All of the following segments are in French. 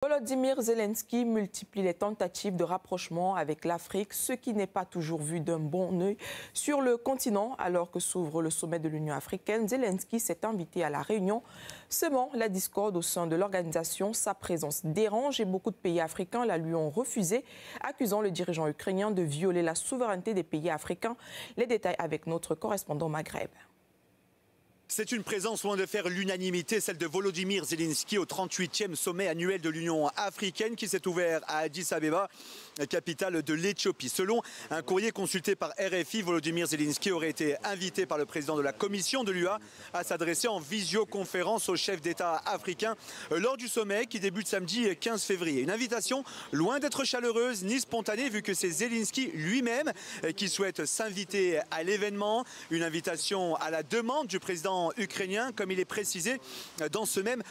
Volodymyr Zelensky multiplie les tentatives de rapprochement avec l'Afrique, ce qui n'est pas toujours vu d'un bon œil. Sur le continent, alors que s'ouvre le sommet de l'Union africaine, Zelensky s'est invité à la réunion, semant la discorde au sein de l'organisation. Sa présence dérange et beaucoup de pays africains la lui ont refusé, accusant le dirigeant ukrainien de violer la souveraineté des pays africains. Les détails avec notre correspondant Maghreb. C'est une présence loin de faire l'unanimité, celle de Volodymyr Zelensky au 38e sommet annuel de l'Union africaine qui s'est ouvert à Addis Abeba, capitale de l'Éthiopie. Selon un courrier consulté par RFI, Volodymyr Zelensky aurait été invité par le président de la commission de l'UA à s'adresser en visioconférence aux chefs d'État africains lors du sommet qui débute samedi 15 février. Une invitation loin d'être chaleureuse ni spontanée vu que c'est Zelensky lui-même qui souhaite s'inviter à l'événement. Une invitation à la demande du président ukrainien, comme il est précisé dans ce même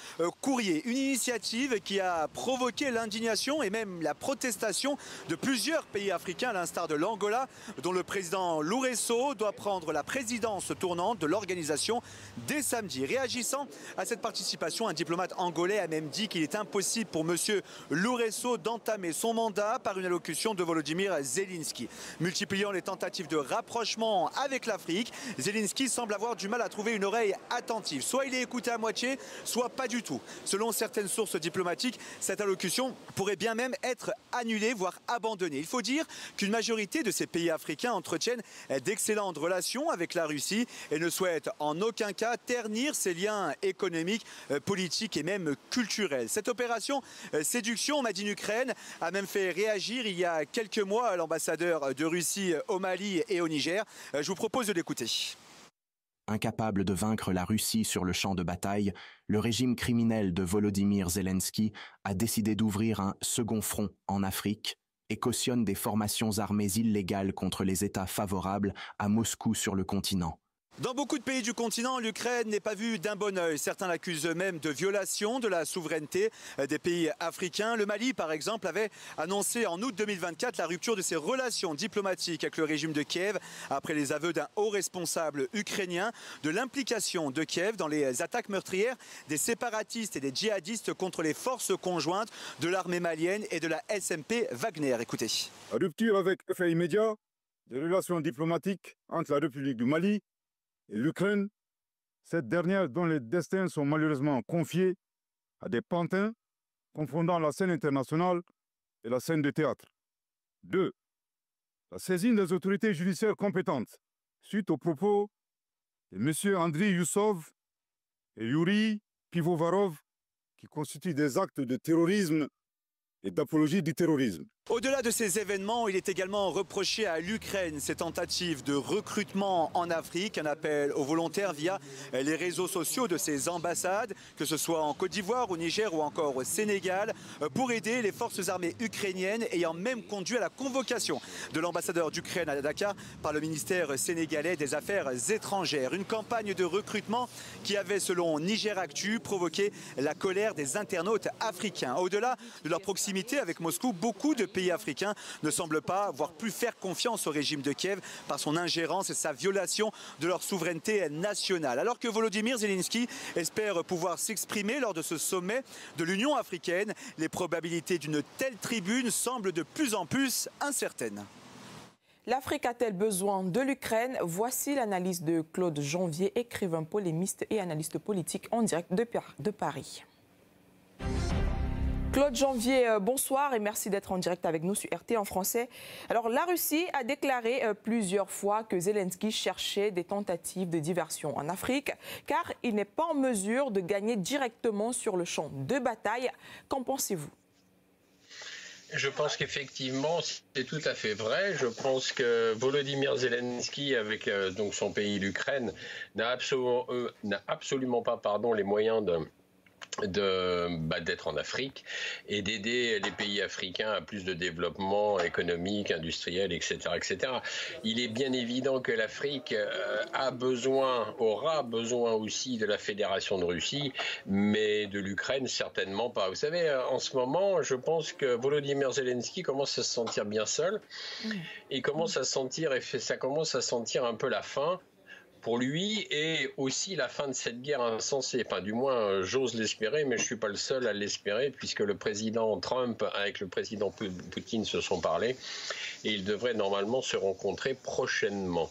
courrier. Une initiative qui a provoqué l'indignation et même la protestation de plusieurs pays africains, à l'instar de l'Angola, dont le président Loureiro doit prendre la présidence tournante de l'organisation dès samedi. Réagissant à cette participation, un diplomate angolais a même dit qu'il est impossible pour M. Loureiro d'entamer son mandat par une allocution de Volodymyr Zelensky. Multipliant les tentatives de rapprochement avec l'Afrique, Zelensky semble avoir du mal à trouver une oreille attentive. Soit il est écouté à moitié, soit pas du tout. Selon certaines sources diplomatiques, cette allocution pourrait bien même être annulée, voire abandonnée. Il faut dire qu'une majorité de ces pays africains entretiennent d'excellentes relations avec la Russie et ne souhaitent en aucun cas ternir ces liens économiques, politiques et même culturels. Cette opération séduction made in Ukraine a même fait réagir il y a quelques mois l'ambassadeur de Russie au Mali et au Niger. Je vous propose de l'écouter. Incapable de vaincre la Russie sur le champ de bataille, le régime criminel de Volodymyr Zelensky a décidé d'ouvrir un second front en Afrique et cautionne des formations armées illégales contre les États favorables à Moscou sur le continent. Dans beaucoup de pays du continent, l'Ukraine n'est pas vue d'un bon œil. Certains l'accusent même de violation de la souveraineté des pays africains. Le Mali, par exemple, avait annoncé en août 2024 la rupture de ses relations diplomatiques avec le régime de Kiev après les aveux d'un haut responsable ukrainien de l'implication de Kiev dans les attaques meurtrières des séparatistes et des djihadistes contre les forces conjointes de l'armée malienne et de la SMP Wagner. Écoutez. Rupture avec effet immédiat des relations diplomatiques entre la République du Mali et l'Ukraine, cette dernière dont les destins sont malheureusement confiés à des pantins confondant la scène internationale et la scène de théâtre. 2. La saisine des autorités judiciaires compétentes suite aux propos de M. Andriy Youssov et Yuri Pivovarov qui constituent des actes de terrorisme et d'apologie du terrorisme. Au-delà de ces événements, il est également reproché à l'Ukraine ses tentatives de recrutement en Afrique, un appel aux volontaires via les réseaux sociaux de ses ambassades, que ce soit en Côte d'Ivoire, au Niger ou encore au Sénégal, pour aider les forces armées ukrainiennes, ayant même conduit à la convocation de l'ambassadeur d'Ukraine à Dakar par le ministère sénégalais des Affaires étrangères. Une campagne de recrutement qui avait, selon Niger Actu, provoqué la colère des internautes africains. Au-delà de leur proximité avec Moscou, beaucoup de pays africains ne semblent pas, voire plus faire confiance au régime de Kiev par son ingérence et sa violation de leur souveraineté nationale. Alors que Volodymyr Zelensky espère pouvoir s'exprimer lors de ce sommet de l'Union africaine, les probabilités d'une telle tribune semblent de plus en plus incertaines. L'Afrique a-t-elle besoin de l'Ukraine? Voici l'analyse de Claude Janvier, écrivain polémiste et analyste politique en direct de Paris. Claude Janvier, bonsoir et merci d'être en direct avec nous sur RT en français. Alors, la Russie a déclaré plusieurs fois que Zelensky cherchait des tentatives de diversion en Afrique, car il n'est pas en mesure de gagner directement sur le champ de bataille. Qu'en pensez-vous? Je pense qu'effectivement, c'est tout à fait vrai. Je pense que Volodymyr Zelensky, avec donc son pays, l'Ukraine, n'a absolument pas les moyens d'être en Afrique et d'aider les pays africains à plus de développement économique, industriel, etc., etc. Il est bien évident que l'Afrique aura besoin aussi de la Fédération de Russie, mais de l'Ukraine certainement pas. Vous savez, en ce moment, je pense que Volodymyr Zelensky commence à se sentir bien seul et ça commence à sentir un peu la faim pour lui et aussi la fin de cette guerre insensée. Enfin, du moins, j'ose l'espérer, mais je ne suis pas le seul à l'espérer, puisque le président Trump avec le président Poutine se sont parlé et ils devraient normalement se rencontrer prochainement.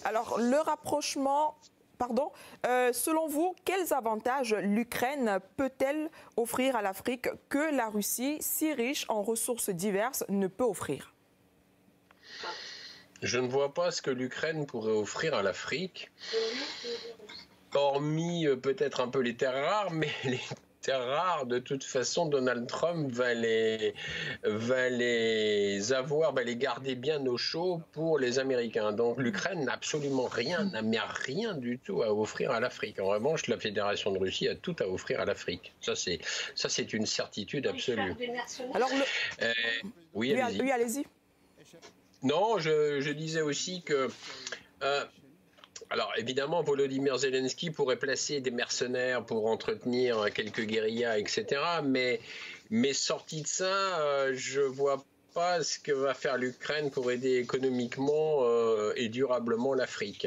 Alors, le rapprochement... Pardon, selon vous, quels avantages l'Ukraine peut-elle offrir à l'Afrique que la Russie, si riche en ressources diverses, ne peut offrir? Je ne vois pas ce que l'Ukraine pourrait offrir à l'Afrique, hormis peut-être un peu les terres rares, mais les terres rares, de toute façon, Donald Trump va les garder bien au chaud pour les Américains. Donc l'Ukraine n'a absolument rien, n'a rien du tout à offrir à l'Afrique. En revanche, la Fédération de Russie a tout à offrir à l'Afrique. Ça, c'est une certitude absolue. Alors, oui, allez-y. Oui, allez-y. Non, je disais aussi que... alors évidemment, Volodymyr Zelensky pourrait placer des mercenaires pour entretenir quelques guérillas, etc. Mais sorti de ça, je vois pas ce que va faire l'Ukraine pour aider économiquement et durablement l'Afrique.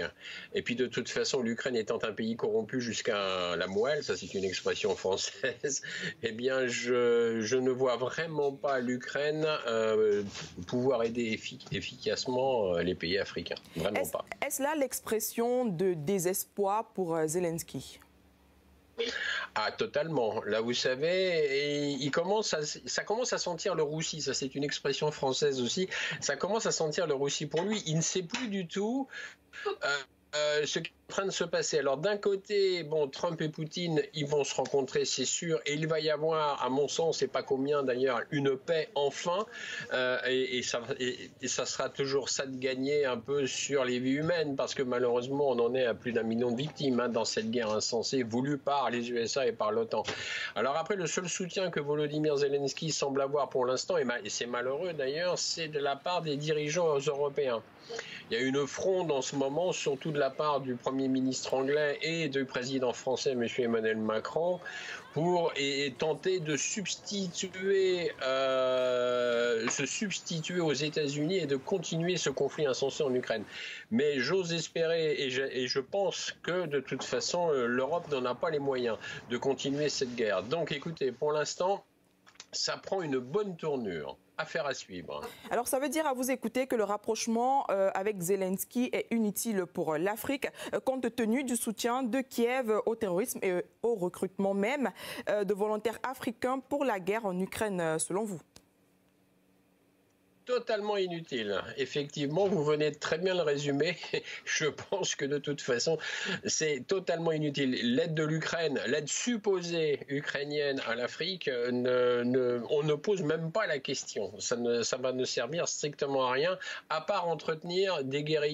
Et puis de toute façon, l'Ukraine étant un pays corrompu jusqu'à la moelle, ça c'est une expression française, eh bien je ne vois vraiment pas l'Ukraine pouvoir aider efficacement les pays africains. Vraiment pas. Est-ce là l'expression de désespoir pour Zelensky? Ah, totalement. Là, vous savez, ça commence à sentir le roussi. Ça, c'est une expression française aussi. Ça commence à sentir le roussi pour lui. Il ne sait plus du tout ce qui est en train de se passer. Alors, d'un côté, bon, Trump et Poutine, ils vont se rencontrer, c'est sûr, et il va y avoir, à mon sens, et pas combien d'ailleurs, une paix enfin, et ça sera toujours ça de gagner un peu sur les vies humaines, parce que malheureusement, on en est à plus d'1 million de victimes dans cette guerre insensée voulue par les USA et par l'OTAN. Alors après, le seul soutien que Volodymyr Zelensky semble avoir pour l'instant, et c'est malheureux d'ailleurs, c'est de la part des dirigeants européens. Il y a une fronde en ce moment, surtout de la part du Premier ministre anglais et du président français, M. Emmanuel Macron, pour tenter de se substituer aux États-Unis et de continuer ce conflit insensé en Ukraine. Mais j'ose espérer et je pense que de toute façon, l'Europe n'en a pas les moyens de continuer cette guerre. Donc écoutez, pour l'instant, ça prend une bonne tournure. Affaire à suivre. Alors ça veut dire à vous écouter que le rapprochement avec Zelensky est inutile pour l'Afrique compte tenu du soutien de Kiev au terrorisme et au recrutement même de volontaires africains pour la guerre en Ukraine, selon vous? Totalement inutile. Effectivement, vous venez de très bien le résumer. Je pense que de toute façon, c'est totalement inutile. L'aide de l'Ukraine, l'aide supposée ukrainienne à l'Afrique, on ne pose même pas la question. Ça va ne servir strictement à rien, à part entretenir des guérillas.